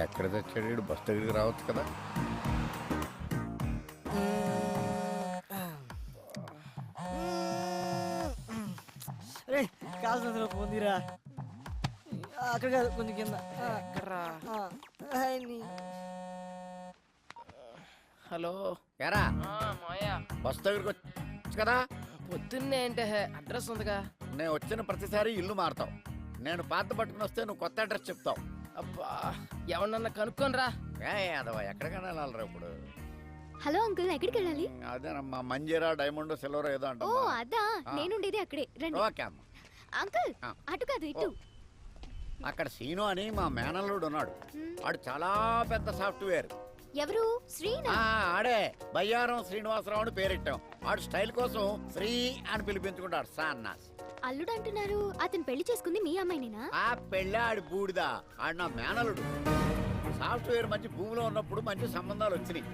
ఎక్కడ తెచ్చాడు? బస్ దగ్గరికి రావచ్చు కదా. రే కావాల్సిన పొందిరా అక్కడ కాదు కొంచెం కింద. హలో ఎరా మాయా, బస్ దగ్గరికి వచ్చు కదా. పొద్దున్నే అంటే అడ్రస్ ఉందిగా. నేను వచ్చిన ప్రతిసారి ఇల్లు మారుతావు. నేను పాత పట్టుకుని వస్తే నువ్వు కొత్త అడ్రస్ చెప్తావు. అబ్బా ఎవరన్నా కనుక్కోనరా. అదవా ఎక్కడికైనా వెళ్ళాలరా ఇప్పుడు? హలో అంకుల్, ఎక్కడికి వెళ్ళాలి? అదేనమ్మా, మంజీరా డైమండ్ సిల్వర్ ఏదో అంట. ఓ అదా, నేనుండేది అక్కడే, రండి. ఓకే అమ్మ. అంకుల్ అటు కాదు ఇటు. అక్కడ సీను అని మా మేనల్లుడు ఉన్నాడు. వాడు చాలా పెద్ద సాఫ్ట్వేర్. ఎవరు? శ్రీనా? ఆడే బయ్యారం శ్రీనివాసరావు అని పేరెట్టాం. వాడు స్టైల్ కోసం శ్రీ అని పిలిపించుకుంటాడు సన్నాస్. అల్లుడు అంటున్నారు, అతను పెళ్లి చేసుకుంది మీ అమ్మాయినేనా? ఆ పెళ్ళి ఆడి బూడిదా, ఆడు నా మేనలుడు. సాఫ్ట్వేర్ మంచి భూమిలో ఉన్నప్పుడు మంచి సంబంధాలు వచ్చినాయి.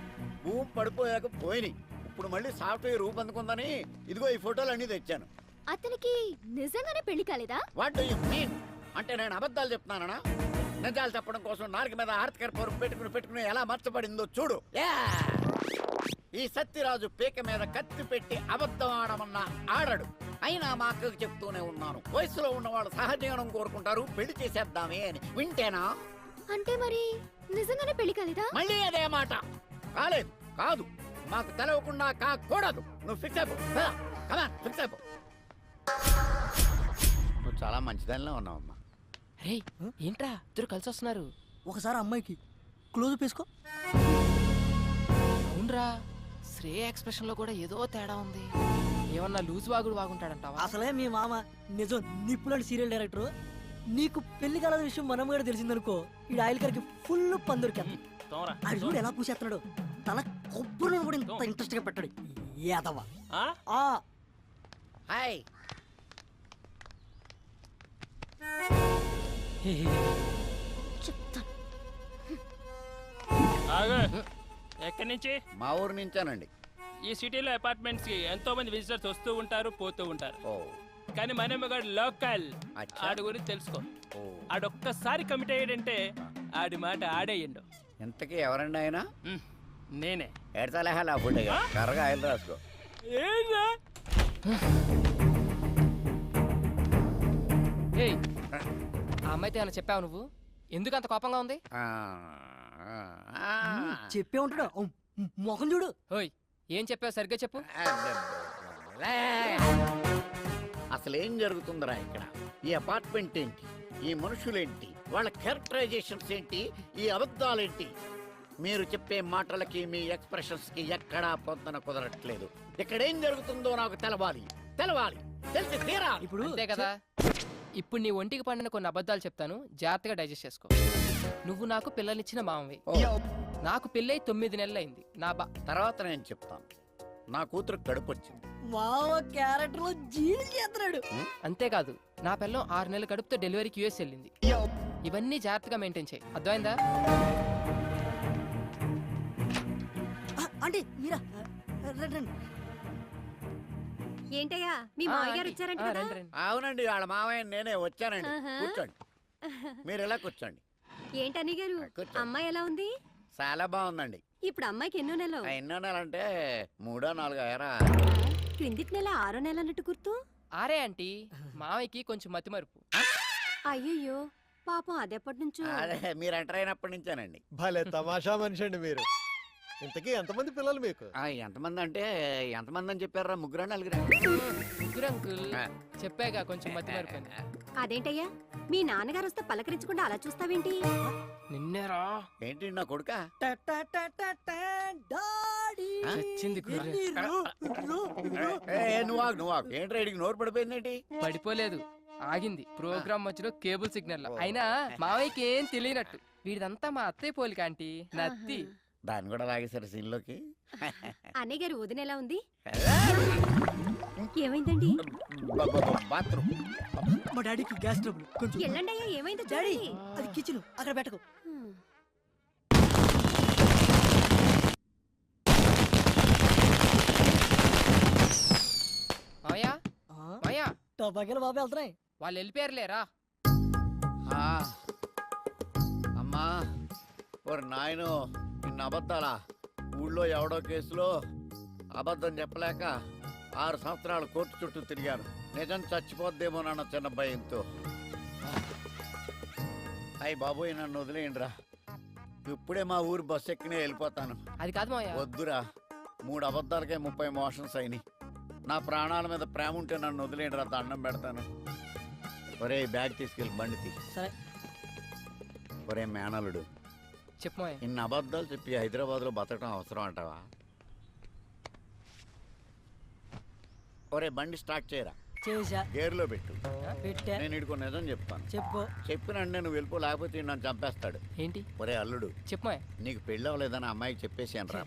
భూమి పడిపోయాక పోయినాయి. ఇప్పుడు మళ్ళీ సాఫ్ట్వేర్ ఊపందుకుందని ఇదిగో ఈ ఫోటోలు అన్ని తెచ్చాను. అతనికి నిజంగానే పెళ్లి కాలేదా? What do you mean? అంటే నేను అబద్ధాలు చెప్తున్నానా? నిజాలు చెప్పడం కోసం నాలుగు మీద ఆర్తికర పరుపు పెట్టుకుని ఎలా మర్చబడిందో చూడు. ఈ సత్యరాజు పీక మీద కత్తి పెట్టి అబద్ధం ఆడమన్నా ఆడడు. అయినా మా అక్కకు చెప్తూనే ఉన్నాను, వయసులో ఉన్నవాళ్ళు సహజీవనం కోరుకుంటారు, పెళ్లి చేసేద్దామే అని. వింటేనా? అంటే మరి నిజంగానే పెళ్లి కాలేదా? మళ్ళీ అదే మాట. కాలేదు, కాదు, మాకు తెలవకుండా కాకూడదు. నువ్వు ఫిక్స్ అయిపో. ఫిక్స్ అయిపో. నువ్వు చాలా మంచిదానిలో ఉన్నావమ్మా. రే ఏంట్రా ఇద్దరు కలిసి వస్తున్నారు? ఒకసారి అమ్మాయికి క్లోజ్ వేసుకో. అవునరా, శ్రేయ ఎక్స్ప్రెషన్ లో కూడా ఏదో తేడా ఉంది. ఏమన్నా లూజ్ వాగుడు వాగుంటాడంటావా? అసలే మీ మామ నిజం నిప్పులాంటి సీరియల్ డైరెక్టర్. నీకు పెళ్లి కాలని విషయం మనం కూడా తెలిసిందనుకో, ఈ ఆయిల్ గారికి ఫుల్ పందురికి. అది చూడు ఎలా పూసేస్తున్నాడు. తన కొబ్బరి కూడా ఇంత ఇంట్రెస్ట్ గా పెట్టాడు. ఏదవా హాయ్. చెప్తాను. ఎక్కడి నుంచి? మా ఊరు నుంచానండి. ఈ సిటీలో అపార్ట్మెంట్స్ కి ఎంతో మంది విజిటర్స్ వస్తూ ఉంటారు, పోతూ ఉంటారు. ఓ కానీ మనమ్మగాడు లోకల్. అచ్చా. ఆడి గురించి తెలుసుకో. ఓ ఆడొక్కసారి కమిట్ అయ్యాడంటే ఆడి మాట ఆడేయండు. ఇంతకీ ఎవరండి ఆయన? నేనే. ఎడతలేహాలి ఆ ఫుడ్ కర్రగా ఆయిల్ రాసుకో. ఏంరా? ఏయ్, ఆ అమ్మాయితో ఏమైనా చెప్పావు నువ్వు? ఎందుకు అంత కోపంగా ఉంది? చెప్పే ఉంటాడు. మొహం చూడు. ఓయ్ ఏం చెప్పావు సరిగ్గా చెప్పు. అసలు ఏం జరుగుతుందిరా ఇక్కడ? ఈ అపార్ట్మెంట్ ఏంటి? ఈ మనుషులేంటి? వాళ్ళ క్యారెక్టరైజేషన్స్ ఏంటి? ఈ అబద్ధాలేంటి? మీరు చెప్పే మాటలకి మీ ఎక్స్ప్రెషన్స్ కి ఎక్కడా పొందన కుదరట్లేదు. ఇక్కడ ఏం జరుగుతుందో నాకు తెలవాలి, తెలిసి తీరాలి. ఇప్పుడు అంతే కదా. ఇప్పుడు నీ ఒంటికి పండిన కొన్ని అబద్ధాలు చెప్తాను, జాగ్రత్తగా డైజెస్ట్ చేసుకో. నువ్వు నాకు పిల్లనిచ్చిన మామవి. నాకు పెళ్ళై 9 నెలలైంది. నా తర్వాత నేను చెప్తాను. నా కూతురు కడుపు వచ్చింది. మామ క్యారెక్టర్ లో జీడి చేస్తున్నాడు. అంతేకాదు, నా పిల్లం 6 నెలల కడుపుతో డెలివరీకి యూఎస్ వెళ్ళింది. ఇవన్నీ జాగ్రత్తగా మెయింటైన్ చేయి, అర్థమైందా? అంటే మీరా రండి. ఏంటయ్యా మీ మామయ్య గారు వచ్చారంట కదా? అవునండి, వాళ్ళ మామయ్య నేనే వచ్చానండి. కూర్చోండి, మీరు ఇలా కూర్చోండి. ఏంటని గారు, అమ్మాయి ఎలా ఉంది? చాలా బాగుందండి. ఇప్పుడు అమ్మాయికి ఎన్నో నెలలు? ఎన్నో నెలంటే 3 or 4 ఏరా. క్రిందిటి నెల 6వ నెల అన్నట్టు గుర్తు. ఆరే ఆంటీ, మామయ్యకి కొంచెం మతిమరుపు. అయ్యయ్యో పాపం, అదెప్పటి నుంచో. అదే మీరు ఎంటర్ అయినప్పటి నుంచేనండి. భలే తమాషా మనిషి అండి మీరు. ఇంతకీ ఎంతమంది పిల్లలు మీకు? ఎంతమంది అంటే ఎంతమంది అని చెప్పారా? 3 or 4? ముగ్గురు అంకుల్. చెప్పాగా కొంచెం మతిమరుపు అని. అదేంటయ్యా, మీ నాన్నగారు వస్తే పలకరించకుండా అలా చూస్తావేంటి? నిన్నేరా. ఏంటి నా కొడుక? చచ్చింది కుర్ర. నువ్వు ఏంటి రైడికి నోరు పడిపోయిందేంటి? పడిపోలేదు, ఆగింది ప్రోగ్రామ్ మధ్యలో కేబుల్ సిగ్నల్. అయినా మావయ్యకి ఏం తెలియనట్టు. వీడిదంతా మా అత్తయ్య పోలిక ఆంటీ, నత్తి. దాన్ని కూడా లాగేశారు సీన్లోకి. అన్నయ్య గారు వదిన ఎలా ఉంది? ఏమైందండి? బాత్రూమ్. మా డాడీకి గ్యాస్ ట్రబుల్ కొంచెం. ఎల్లండి అయ్యా, ఏమైందో డాడీ చూడండి. అది కిచెన్, అక్కడ పెట్టకు. మావయ్య, మావయ్య, టపాకాయలు బాబు వెళ్తున్నాయి. వాళ్ళు వెళ్ళిపోయారులేరా. అమ్మా ఓరి నాయను నిన్న అబద్ధాలా? ఊళ్ళో ఎవడో కేసులో అబద్ధం చెప్పలేక 6 సంవత్సరాలు కోర్టు చుట్టూ తిరిగాను. నిజం చచ్చిపోద్దేమోనన్న చిన్న భయంతో. అయ్యి బాబోయ్, నన్ను వదిలేయండిరా. ఇప్పుడే మా ఊరు బస్సు ఎక్కినే వెళ్ళిపోతాను. అది కాదు మావయ్య. వద్దురా, 3 అబద్ధాలకే 30 మోషన్స్ అయినాయి. నా ప్రాణాల మీద ప్రేమ ఉంటే నన్ను వదిలేయండిరా, దండం పెడతాను. ఒరే బ్యాగ్ తీసుకెళ్ళి బండి తీ. సరే. ఒరే మేనలుడు, చెప్పు మావయ్య. ఇన్ని అబద్ధాలు చెప్పి హైదరాబాద్లో బతకడం అవసరం అంటావా? ఒరే బండి స్టార్ట్ చేయరా, చేసా. గేర్లో పెట్టు. పెట్టా. నేను ఇడుకో నిజం చెప్తాను. చెప్పు. చెప్పినంటే నువ్వు వెళ్ళిపో, లేకపోతే ఈడు నన్ను చంపేస్తాడు. ఏంటి? ఒరే అల్లుడు, చెప్పు మావయ్య. నీకు పెళ్ళి అవ్వలేదని అమ్మాయికి చెప్పేసాను రా.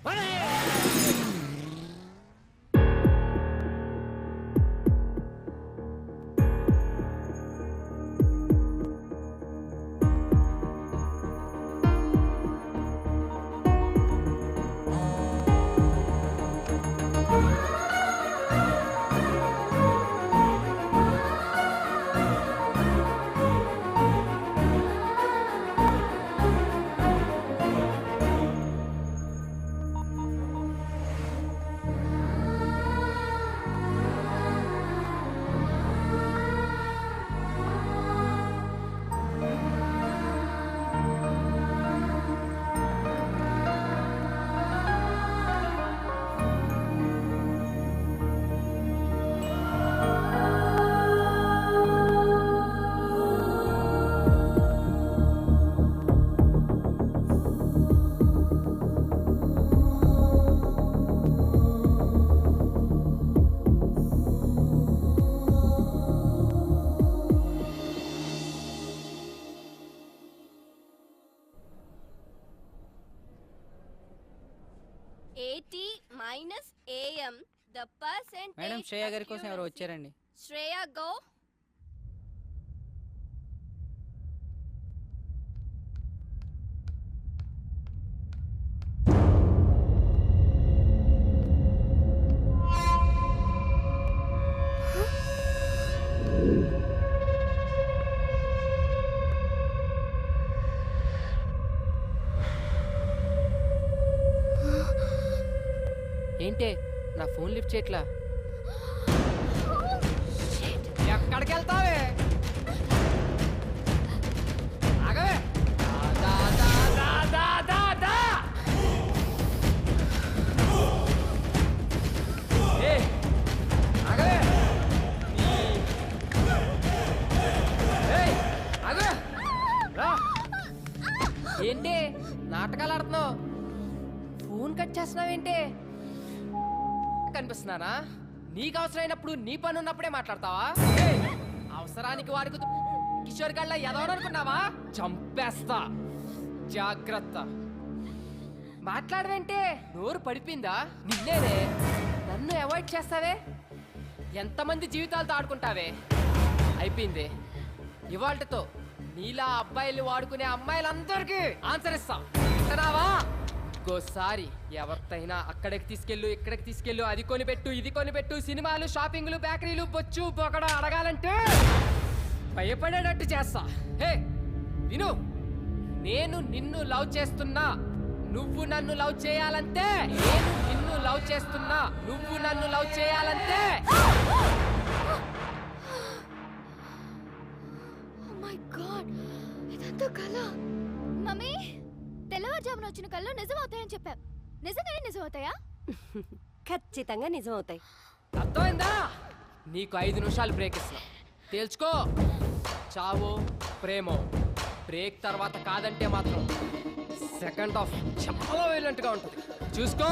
AM, the percentage. Madam Shreya గారి కోసం ఎవరు వచ్చారండి? శ్రేయ గో. ఏంటే నా ఫోన్ లిఫ్ట్ చేయట్లా? ఎక్కడికి వెళ్తావే? ఆగవే. దా, దా, దా, దా, దా, దా. ఏయ్, ఆగవే. ఏయ్, ఆగవే. రా. ఏంటి నాటకాలు ఆడుతున్నావు? ఫోన్ కట్ చేస్తున్నావేంటి? కనిపిస్తున్నానా? నీకు అవసరమైనప్పుడు నీ పని ఉన్నప్పుడే మాట్లాడతావా? అవసరానికి వాడుకు కిషోర్ గళ్ళ ఎదవనుకున్నావా? చంపేస్తా, జాగ్రత్త. మాట్లాడవేంటే? నోరు పడిపోయిందా? నిన్నేనే నన్ను అవాయిడ్ చేస్తావే? ఎంతమంది జీవితాలతో ఆడుకుంటావే? అయిపోయింది ఇవాళతో. నీలా అబ్బాయిలు వాడుకునే అమ్మాయిలందరికీ ఆన్సర్ ఇస్తా. వింటున్నావా? ఇంకోసారి ఎవరితైనా అక్కడికి తీసుకెళ్ళు, ఇక్కడికి తీసుకెళ్ళు, అది కొనిపెట్టు, ఇది కొనిపెట్టు, సినిమాలు, షాపింగ్లు, బేకరీలు, బొచ్చు బొకడ అడగాలంటే భయపడేటట్టు చేస్తా. హే విను, నేను నిన్ను లవ్ చేస్తున్నా, నువ్వు నన్ను లవ్ చేయాలంటే. నేను నిన్ను లవ్ చేస్తున్నా, నువ్వు నన్ను లవ్ చేయాలంటే. Oh my God, ఇదంతా కల. మమ్మీ, తెల్లవారుజామున వచ్చిన కళ్ళు నిజం అవుతాయని చెప్పావు. నిజంగానే నిజం అవుతాయా? ఖచ్చితంగా నిజం అవుతాయి. అర్థమైందా? నీకు 5 నిమిషాలు బ్రేక్ ఇస్తా, తేల్చుకో. చావో ప్రేమో. బ్రేక్ తర్వాత కాదంటే మాత్రం సెకండ్ హాఫ్ చాలా వైలెంట్గా ఉంటుంది, చూసుకో.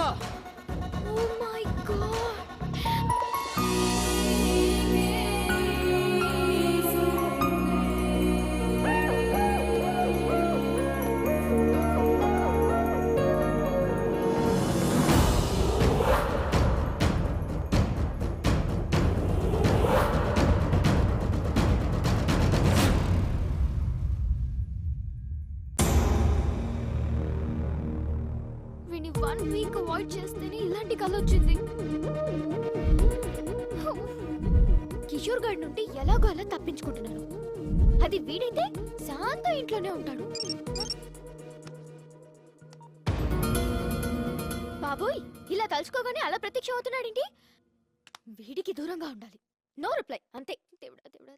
Oh my God. వీని 1 వీక్ అవాయిడ్ చేస్తేనే ఇలాంటి కళ వచ్చింది. కిషోర్ గారి నుండి ఎలాగో అలా తప్పించుకుంటున్నాను. అది వీడైతే శాంత ఇంట్లోనే ఉంటాడు. బాబోయ్, ఇలా తలుచుకోగానే అలా ప్రత్యక్షం అవుతున్నాడేంటి? వీడికి దూరంగా ఉండాలి. నో రిప్లై, అంతే. దేవుడా దేవుడా.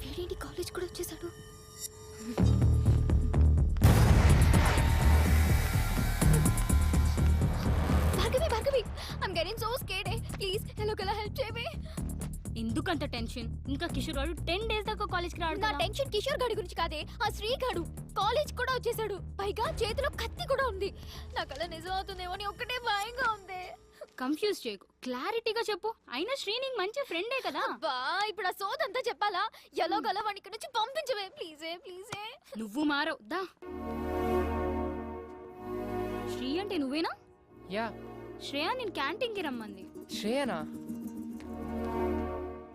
వీడేంటి కాలేజ్ కూడా వచ్చేసాడు? Bhargavi, Bhargavi, I'm getting so scared. Please ఎలాగోలా హెల్ప్ చేయవే. ఎందుకంత టెన్షన్? ఇంకా కిషోర్ గారు 10 days దాకా కాలేజ్ కి రాడు. నా టెన్షన్ కిషోర్ గాడి గురించి కాదే, ఆ శ్రీ గాడు కాలేజ్ కూడా వచ్చేసాడు. పైగా చేతిలో కత్తి కూడా ఉంది. నాకు అలా నిజం అవుతుందేమో అని ఒక్కటే భయంగా ఉంది. కన్ఫ్యూజ్ చేయకు, క్లారిటీగా చెప్పు. అయినా శ్రీ నీకు మంచి ఫ్రెండే కదా. బా, ఇప్పుడు ఆ సోదంతా చెప్పాలా? ఎలాగోలా వాడిని ఇక్కడ నుంచి పంపించవే ప్లీజే, ప్లీజే. నువ్వు మారవు దా. శ్రీ అంటే నువ్వేనా? యా. శ్రేయ నేను క్యాంటీన్ కి రమ్మంది. శ్రేయనా?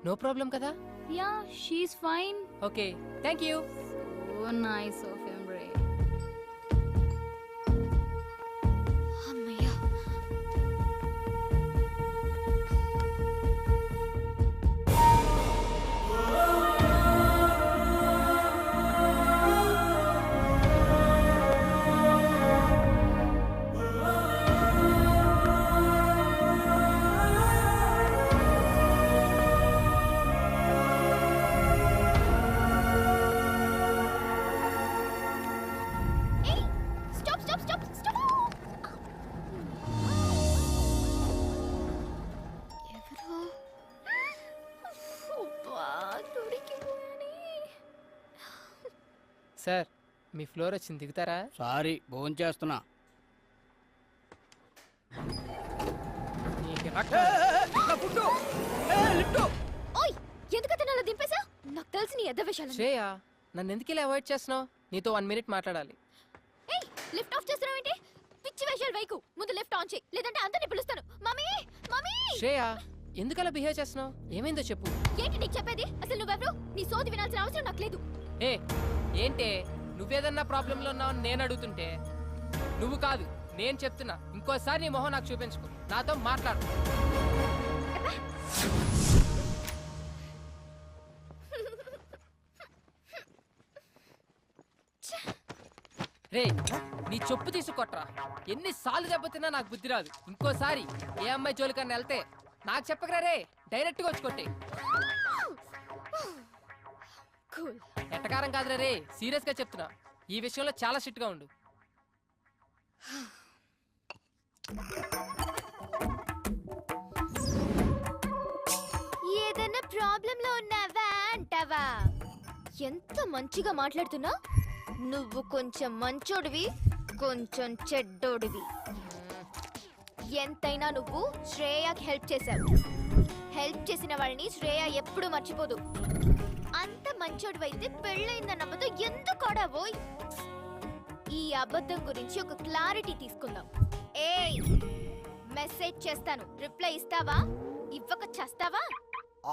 నో ప్రాబ్లం కదా? Yeah, she's fine. Okay, thank you. So nice of him రే. అమ్మయ్య. సార్, మీ ఫ్లోర్ వచ్చింది, దిగుతారా? సారీ, భోజనం చేస్తున్నా. ఓయ్, ఎందుకు అలా దింపేశా? నాకు తెలిసి నీ ఎద్ద విషయాలు. శ్రేయ, నన్ను ఎందుకు ఇలా అవాయిడ్ చేస్తున్నావు? నీతో 1 minute మాట్లాడాలి. ఏయ్, లిఫ్ట్ ఆఫ్ చేస్తున్నావేంటి? పిచ్చి వేషాలు వైకు. ముందు లిఫ్ట్ ఆన్ చేయి, లేదంటే అందరిని పిలుస్తాను. Mummy, mummy. శ్రేయ, ఎందుకు అలా బిహేవ్ చేస్తున్నావు? ఏమైందో చెప్పు. ఏంటి నీకు చెప్పేది? అసలు నువ్వెవరు? నీ సోది వినాల్సిన అవసరం నాకు లేదు. ఏ ఏంటే, నువ్వేదన్నా ప్రాబ్లంలో ఉన్నావు నేను అడుగుతుంటే నువ్వు కాదు నేను చెప్తున్నా. ఇంకోసారి నీ మొహం నాకు చూపించుకో, నాతో మాట్లాడు. రే, నీ చెప్పు తీసుకొట్రా. ఎన్నిసార్లు దెబ్బతిన్నా నాకు బుద్ధి రాదు. ఇంకోసారి ఏ అమ్మాయి జోలికన్నా వెళ్తే నాకు చెప్పకరా రే, డైరెక్ట్గా వచ్చి కొట్టే. ఎట్టకారం కాదురా రే, సీరియస్ గా చెప్తున్నా. ఈ విషయంలో చాలా స్ట్రిక్ట్ గా ఉండు. ఏదైనా ప్రాబ్లం లో ఉన్నావా అంటావా? ఎంత మంచిగా మాట్లాడుతున్నా. నువ్వు కొంచెం మంచోడివి, కొంచెం చెడ్డోడివి. ఎంతైనా నువ్వు శ్రేయకి హెల్ప్ చేశావు. హెల్ప్ చేసిన వాళ్ళని శ్రేయ ఎప్పుడు మర్చిపోదు. అంత మంచోడివైతే పెళ్ళైందన్న అబద్ధం ఎందుకు ఆడావోయ్? ఈ అబద్ధం గురించి ఒక క్లారిటీ తీసుకుందాం. ఏయ్, మెసేజ్ చేస్తాను, రిప్లై ఇస్తావా? ఇవ్వక చేస్తావా?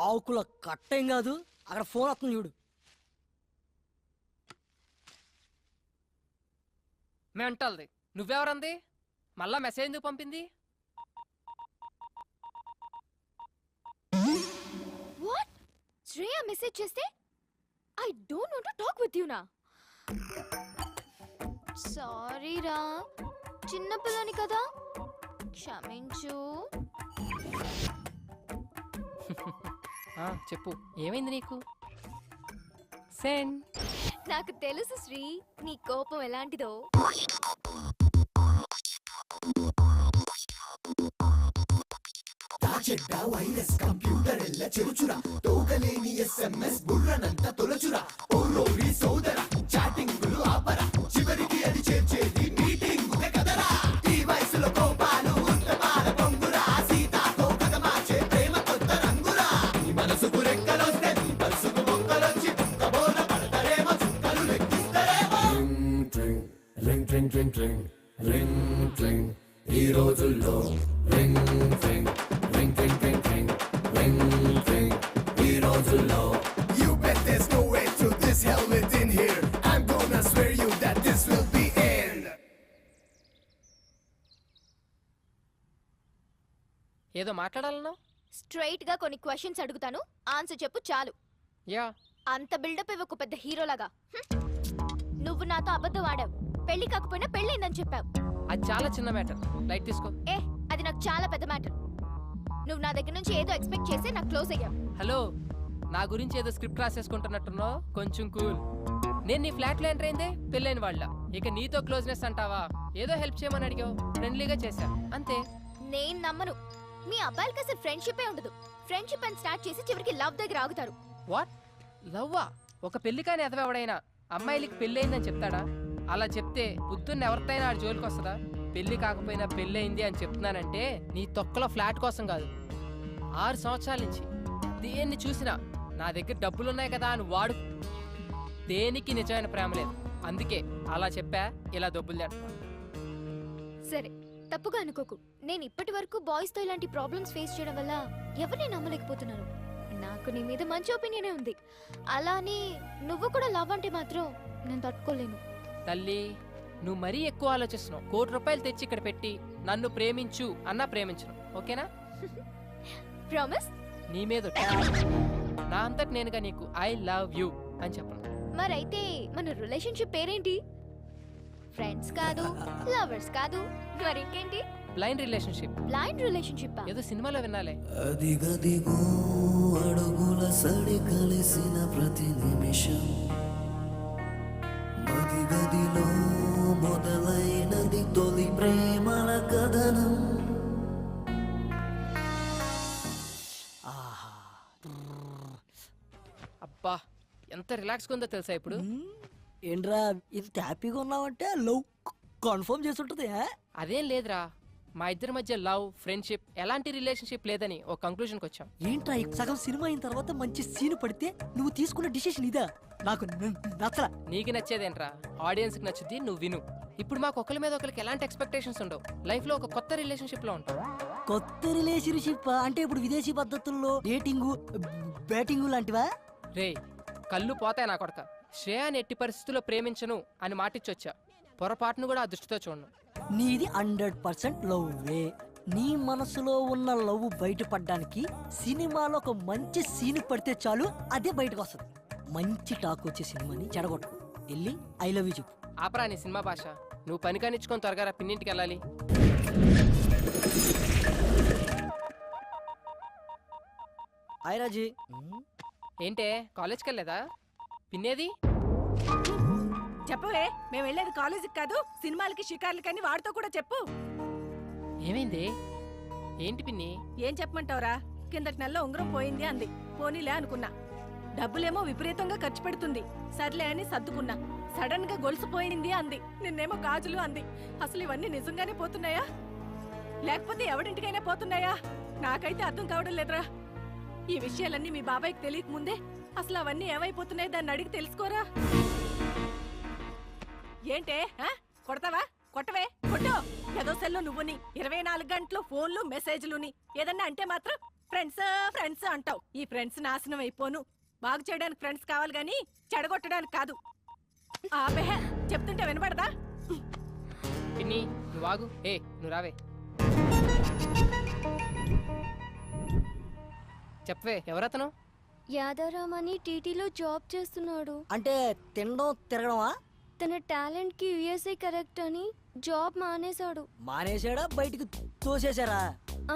ఆకుల కట్టేం కాదు, అక్కడ ఫోన్ వస్తుంది చూడు. మెంటల్ది. నువ్వెవరంది? మళ్ళా మెసేజ్ ఎందుకు పంపింది? వాట్? శ్రేయ మెసేజ్ చేస్తే I don't want to talk with you నా. సారీ రా, చిన్న పిల్లని కదా, క్షమించు. చెప్పు, ఏమైంది నీకు? సెండ్. నాకు తెలుసు శ్రీ, నీ కోపం ఎలాంటిదో. వైరస్ కంప్యూటర్ ఎల్ల చెరుచురా, తోగలేని SMS బుర్రనంత తొలచురా. ఓరోరి సోదర, చాటింగులు ఆపరా, చివరికి అది చేర్చేది మీటింగ్ కదరా. ఈ వయసులో కోపాలు ఉత్తమాల పొంగురా, సీతాతో కథమాచే ప్రేమ కొత్త రంగురా. నీ మనసుకు రెక్కలొస్తే నీ మనసుకు మొక్కలొచ్చి బోన పడతారేమో, చుక్కలు లెక్కిస్తారేమో. రింగ్ ట్రింగ్ ట్రింగ్ ట్రింగ్ రింగ్ ట్రింగ్, ఈ రోజుల్లో రింగ్ ట్రింగ్ రింగ్ ట్రింగ్ ట్రింగ్ ట్రింగ్ రింగ్ ట్రింగ్, ఈ రోజుల్లో. You bet there's no way to this hell within here. I'm gonna swear you that this will be end. ఏదో మాట్లాడాలన్నా? స్ట్రైట్ గా కొన్ని క్వశ్చన్స్ అడుగుతాను, ఆన్సర్ చెప్పు చాలు. యా, అంత బిల్డప్ ఇవ్వకు పెద్ద హీరోలాగా. నువ్వు నాతో అబద్ధం ఆడావు. పెళ్లి కాకపోయినా పెళ్ళైందని చెప్పావు. అది చాలా చిన్న మ్యాటర్, లైట్ తీసుకో. అది నాకు చాలా పెద్ద మ్యాటర్. నువ్వు నా దగ్గర నుంచి ఏదో ఎక్స్పెక్ట్ చేసి నాకు క్లోజ్ అయ్యావు. హలో, నా గురించి ఏదో స్క్రిప్ట్ రాసేసుకుంటున్నట్టున్నావు, కొంచెం కూల్. నేను నీ ఫ్లాట్ లో ఎంటర్ అయిందే పెళ్ళైన వాళ్ళ. ఇక నీతో క్లోజ్నెస్ అంటావా? ఏదో హెల్ప్ చేయమని అడిగావు, ఫ్రెండ్లీగా చేశా, అంతే. నేను నమ్మను. మీ అబ్బాయిలకి అసలు ఫ్రెండ్షిప్ ఉండదు. ఫ్రెండ్షిప్ అని స్టార్ట్ చేసి చివరికి లవ్ దగ్గర ఆగుతారు. వాట్? లవ్వా? ఒక పెళ్లి కాని ఎదవెవడైనా అమ్మాయిలకి పెళ్ళయిందని చెప్తాడా? అలా చెప్తే పొద్దున్న ఎవరితైనా ఆడి జోలికి వస్తుందా? పెళ్లి కాకపోయినా పెళ్ళయింది అని చెప్తున్నానంటే నీ తొక్కలో ఫ్లాట్ కోసం కాదు. 6 సంవత్సరాల నుంచి దేన్ని చూసినా నా దగ్గర డబ్బులున్నాయి కదా అని వాడు. దేనికి నిజమైన ప్రేమ లేదు. అందుకే అలా చెప్పా, ఇలా డబ్బులు చేస్తున్నా. సరే, తప్పుగా అనుకోకు. నేను ఇప్పటి వరకు బాయ్స్ తో ఇలాంటి ప్రాబ్లమ్స్ ఫేస్ చేయడం వల్ల ఎవరిని నమ్మలేకపోతున్నాను. నాకు నీ మీద మంచి ఒపీనియనే ఉంది. అలానే నువ్వు కూడా లవ్ అంటే మాత్రం నేను తట్టుకోలేను. తల్లి, నువ్వు మరీ ఎక్కువ ఆలోచిస్తున్నావు. 1 కోటి రూపాయలు తెచ్చి ఇక్కడ పెట్టి నన్ను ప్రేమించు అన్నా ప్రేమించను, ఓకేనా? ప్రామిస్? నీ మీద ఒట్టు. నా అంతటి నేనుగా నీకు ఐ లవ్ యూ అని చెప్పను. మరైతే మన రిలేషన్షిప్ పేరేంటి? ఫ్రెండ్స్ కాదు, లవర్స్ కాదు, మరింకేంటి? Blind relationship. బ్లైండ్ రిలేషన్షిప్ ఏదో సినిమాలో వినాలే. అదిగదిగో అడుగుల సడి కలిసిన ప్రతి నిమిషం, మదిగదిలో మొదలైనది తొలి ప్రేమల కథనం. అబ్బా, ఎంత రిలాక్స్గా ఉందో తెలుసా ఇప్పుడు? ఏంట్రా ఇంత హ్యాపీగా ఉన్నావంటే లవ్ కన్ఫర్మ్ చేసి ఉంటుంది. అదేం లేదురా, మా ఇద్దరి మధ్య లవ్, ఫ్రెండ్షిప్, ఎలాంటి రిలేషన్షిప్ లేదని ఒక కంక్లూజన్కి వచ్చాం. ఏంట్రా సగం సినిమా అయిన తర్వాత మంచి సీన్ పడితే నువ్వు తీసుకున్న డిసిషన్ ఇదా? నాకు నచ్చలా. నీకు నచ్చేదేంట్రా, ఆడియన్స్కి నచ్చుద్ది, నువ్వు విను. ఇప్పుడు మాకు ఒకరి మీద ఒకరికి ఎలాంటి ఎక్స్పెక్టేషన్స్ ఉండవు. లైఫ్లో ఒక కొత్త రిలేషన్షిప్లో ఉంటాం. కొత్త రిలేషన్షిప్ అంటే ఇప్పుడు విదేశీ పద్ధతుల్లో డేటింగ్, బ్యాటింగ్ లాంటివా? రే, కళ్ళు పోతాయి నా కొడక. శ్రేయాని ఎట్టి పరిస్థితుల్లో ప్రేమించను అని మాటిచ్చొచ్చా. పొరపాటును కూడా ఆ దృష్టితో చూడను. నీది 100% లవ్వే. నీ మనసులో ఉన్న లవ్ బయటపడడానికి సినిమాలో ఒక మంచి సీన్ పడితే చాలు, అదే బయటకు వస్తుంది. మంచి టాక్ వచ్చే సినిమాని చెడగొట్టు. వెళ్ళి ఐ లవ్ యూ చెప్పు. ఆపరా నీ సినిమా భాష. నువ్వు పని కానిచ్చుకొని త్వరగా పిన్నింటికి వెళ్ళాలి. హాయ్ రాజీ. ఏంటే కాలేజ్కి వెళ్ళలేదా? పిన్నేది? చెప్పవే, మేము వెళ్ళేది కాలేజీకి కాదు, సినిమాలకి, షికార్లకని వాడితో కూడా చెప్పు. ఏమైంది? ఏంటి పిన్ని? ఏం చెప్పమంటావురా? కిందటి నెలలో ఉంగరం పోయింది అంది. పోనీలే అనుకున్నా. డబ్బులేమో విపరీతంగా ఖర్చు పెడుతుంది. సర్లే అని సర్దుకున్నా. సడన్ గా గొలుసు పోయింది అంది. నిన్నేమో గాజులు అంది. అసలు ఇవన్నీ నిజంగానే పోతున్నాయా లేకపోతే ఎవడింటికైనా పోతున్నాయా? నాకైతే అర్థం కావడం లేదురా. ఈ విషయాలన్నీ మీ బాబాయ్కి తెలియక ముందే అసలు అవన్నీ ఏమైపోతున్నాయి దాన్ని అడిగి తెలుసుకోరా. ఏంటే కొడతావా? కొట్టవే, కొట్టు. ఏదో సెల్లో నువ్వుని 24 గంటలు ఫోన్లు, మెసేజ్లుని. ఏదన్నా అంటే మాత్రం ఫ్రెండ్స్ ఫ్రెండ్స్ అంటావు. ఈ ఫ్రెండ్స్ నాశనం అయిపోను. బాగు చేయడానికి ఫ్రెండ్స్ కావాలి గాని చెడగొట్టడానికి కాదు. ఆపే, చెప్తుంటే వినపడదా? పిన్ని నువ్వు ఆగు. నువ్వు రావే. చెప్పవే, ఎవరతను? యాదారాం అని టీటీలో జాబ్ చేస్తున్నాడు. అంటే తినడం తిరగడమా? తన టాలెంట్ కి యుఎస్ఏ కరెక్ట్ అని జాబ్ మానేశాడు. మానేశాడా? బయటికి తోసేశారా?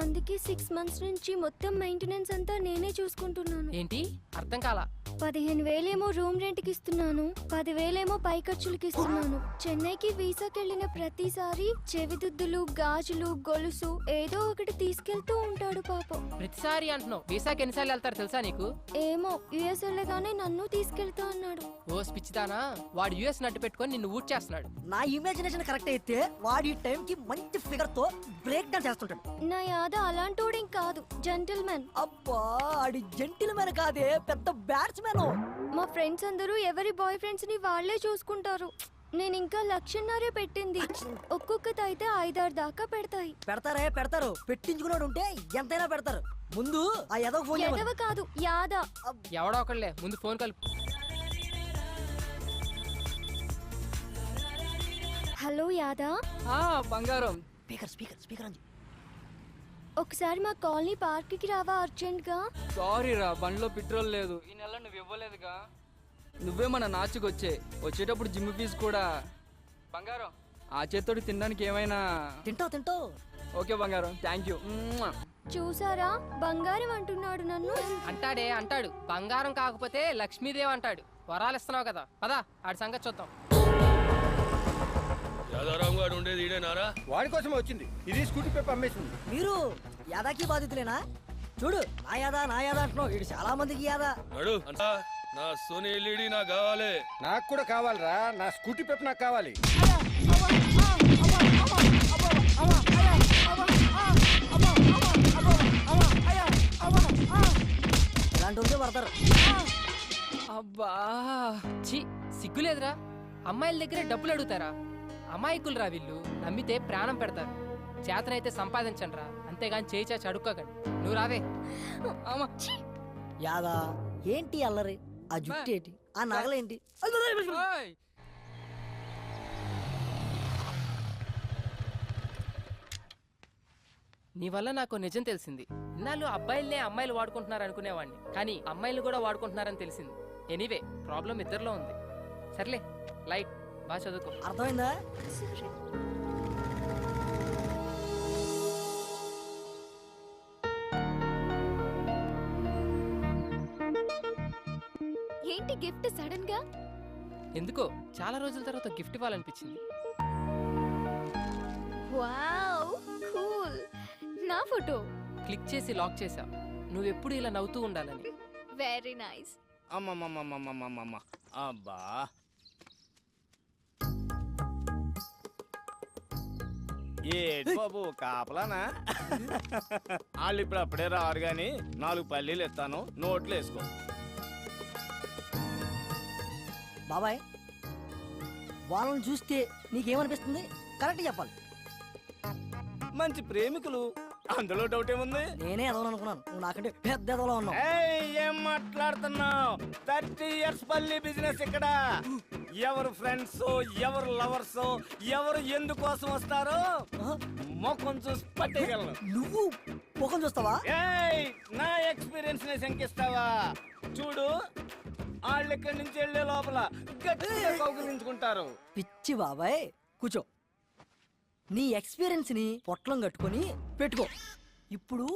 అందుకే 6 months నుంచి మొత్తం మెయింటెనెన్స్ అంతా నేనే చూసుకుంటున్నాను. ఏంటి? అర్థం కాలా. 15,000 ఏమో రూమ్ రెంట్ కి ఇస్తున్నాను, 10,000 ఏమో పై ఖర్చులకి ఇస్తున్నాను. చెన్నైకి వీసాకి వెళ్ళిన ప్రతిసారి చెవిదుద్దులు, గాజులు, గొలుసు ఏదో ఒకటి తీసుకెళ్తూ ఉంటాడు పాపం. ప్రతిసారి అంటున్నావు. వీసాకి ఎన్నిసార్లు వెళ్తారు తెలుసా నీకు? ఏమో, యుఎస్ వెళ్ళగానే నన్ను తీసుకెళ్తా అన్నాడు. ఓ పిచ్చిదానా, వాడు యుఎస్ నట్టు పెట్టుకొని నిన్ను ఊట్ చేస్తున్నాడు. నా ఇమాజినేషన్ కరెక్ట్ అయితే వాడి టైం కి మంచి ఫిగర్ తో బ్రేక్ డాన్స్ చేస్తుంటాడు. నా యాద అలాంటోడేం కాదు, జెంటిల్మెన్. అబ్బా, ఆడి జెంటిల్మెన్ కాదే, పెద్ద బ్యాట్స్మెన్. మా ఫ్రెండ్స్ అందరూ ఎవరి బాయ్ ఫ్రెండ్స్ ని వాళ్లే చూసుకుంటారు. నేను ఇంకా 1,00,000 పెట్టింది. ఒక్కొక్కటి అయితే 5-6 దాకా పెడతాయి. పెడతారు. పెట్టించుకున్నాడు ఉంటే ఎంతైనా పెడతారు. ముందు ఆ ఎదవ ఫోన్ ఎదవ కాదు, యాద. ఎవడో ఒకళ్ళే, ముందు ఫోన్ కలుపు. హలో యాదా. బంగారం. స్పీకర్ అని. ఒకసారి మా కాలనీ పార్క్ కి రావా అర్జెంట్ గా? సారీ రా, బండిలో పెట్రోల్ లేదు. ఈ నెల నువ్వు ఇవ్వలేదుగా. నువ్వే మన నాచుకొచ్చే వచ్చేటప్పుడు జిమ్ ఫీజు కూడా. బంగారం, ఆ చేత్తోటి తినడానికి ఏమైనా? తింటావు. ఓకే బంగారం, థ్యాంక్ యూ. చూసారా, బంగారం అంటున్నాడు నన్ను. అంటాడు. బంగారం కాకపోతే లక్ష్మీదేవి అంటాడు. వరాలు ఇస్తున్నావు కదా, పదా ఆడి సంగతి చూద్దాం. యాదారాం గారు ఉండేది ఈడేనారా? వాడి కోసమే వచ్చింది. ఇది స్కూటీ పేపర్ అమ్మేసింది. మీరు యాదాకి బాధితులేనా? చూడు, నా యాదా అంటున్నావు. ఇది చాలా మందికి యాదా. నడు అంతా నా సోనీ ఎల్ఈడి నాకు కావాలి. నాకు కూడా కావాలిరా, నా స్కూటీ పేపర్ నాకు కావాలి. ఇలాంటి ఉంటే పడతారు. అబ్బా ఛీ, సిగ్గులేదురా. అమ్మాయిల దగ్గరే డబ్బులు అడుగుతారా? అమాయకులు రా వీళ్ళు. నమ్మితే ప్రాణం పెడతారు. చేతనైతే సంపాదించండి రా, అంతేగాని చేయి చాచి అడుక్కోకండి. నువ్వు రావే. యాదా ఏంటి అల్లరి? ఆ జుట్టు ఏంటి? ఆ నగలేంటి? ఓయ్! నీ వల్ల నాకు నిజం తెలిసింది. ఇన్నాళ్ళు అబ్బాయిలనే అమ్మాయిలు వాడుకుంటున్నారు అనుకునేవాడిని, కానీ అమ్మాయిలు కూడా వాడుకుంటున్నారని తెలిసింది. ఎనీవే, ప్రాబ్లం ఇద్దరిలో ఉంది. సర్లే, లైట్ బాగా చదువుకో. అర్థమైందా? ఏంటి గిఫ్ట్ సడన్ గా? ఎందుకో చాలా రోజుల తర్వాత గిఫ్ట్ ఇవ్వాలనిపించింది. Wow, cool. నా ఫోటో క్లిక్ చేసి లాక్ చేసా. నువ్వెప్పుడు ఇలా నవ్వుతూ ఉండాలని. Very nice. అమ్మమ్మమ్మమ్మమ్మమ్మమ్మ, అబ్బా ఏ బాబు కాపలానా? వాళ్ళు ఇప్పుడు అప్పుడే రారు గాని 4 పల్లీలు ఇస్తాను, నోట్లు వేసుకో. బాబాయ్, వాళ్ళని చూస్తే నీకేమనిపిస్తుంది? కరెక్ట్ చెప్పాలి. మంచి ప్రేమికులు, అందులో డౌట్ ఏముంది? నేనే ఎదవను అనుకున్నాను, నువ్వు నాకంటే పెద్ద ఎదవలో ఉన్నావు. ఏం మాట్లాడుతున్నావు? 30 years పల్లి బిజినెస్ ఇక్కడ. ఎవరు ఫ్రెండ్స్, ఎవరు లవర్స్, ఎవరు ఎందుకోసం వస్తారో ముఖం చూసి పట్టేయగలను. నువ్వు ముఖం చూస్తావా? నా ఎక్స్పీరియన్స్ ని శంకిస్తావా? చూడు, వాళ్ళు ఇక్కడి నుంచి వెళ్లే లోపల గట్టిగా కౌగిలించుకుంటారు. పిచ్చి బాబాయ్, కూర్చో. నీ ఎక్స్పీరియన్స్ ని పొట్లం కట్టుకొని పెట్టుకో. ఇప్పుడు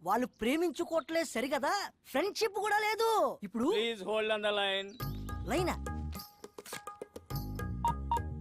వాళ్ళు ప్రేమించుకోవట్లేదు సరిగదా, ఫ్రెండ్షిప్ కూడా లేదు. ఇప్పుడు please hold on the line. లైనా